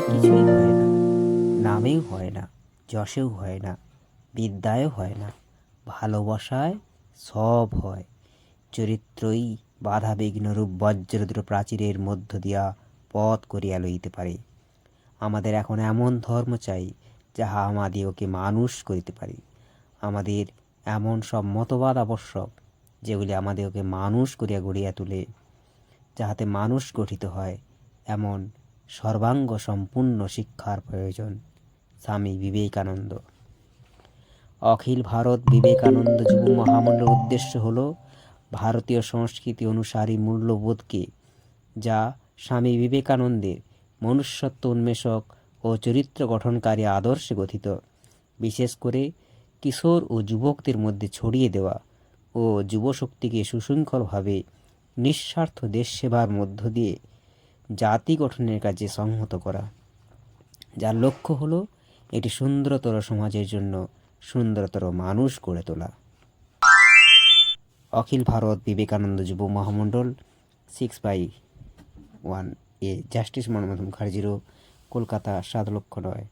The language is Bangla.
কিছুই হয় না, নামেও হয় না, যশেও হয় না, বিদ্যায়ও হয় না, ভালোবাসায় সব হয়। চরিত্রই বাধা বিঘ্নরূপ বজ্রদ্র প্রাচীরের মধ্য দিয়া পথ করিয়া লইতে পারে। আমাদের এখন এমন ধর্ম চাই, যাহা আমাদিওকে মানুষ করিতে পারে। আমাদের এমন সব মতবাদ আবশ্যক, যেগুলি আমাদিওকে মানুষ করিয়া গড়িয়া তুলে। যাহাতে মানুষ গঠিত হয়, এমন সর্বাঙ্গ সম্পূর্ণ শিক্ষার প্রয়োজন। স্বামী বিবেকানন্দ। অখিল ভারত বিবেকানন্দ যুব মহামণ্ডলের উদ্দেশ্য হল ভারতীয় সংস্কৃতি অনুসারী মূল্যবোধকে, যা স্বামী বিবেকানন্দের মনুষ্যত্ব উন্মেষক ও চরিত্র গঠনকারী আদর্শে গঠিত, বিশেষ করে কিশোর ও যুবকদের মধ্যে ছড়িয়ে দেওয়া ও যুবশক্তিকে সুশৃঙ্খলভাবে নিঃস্বার্থ দেশ সেবার মধ্য দিয়ে জাতি গঠনের কাজে সংহত করা, যার লক্ষ্য হলো একটি সুন্দরতর সমাজের জন্য সুন্দরতর মানুষ গড়ে তোলা। অখিল ভারত বিবেকানন্দ যুব মহামণ্ডল 6/1 এ জাস্টিস মনমোহন মুখার্জিরও, কলকাতা 7,09,000।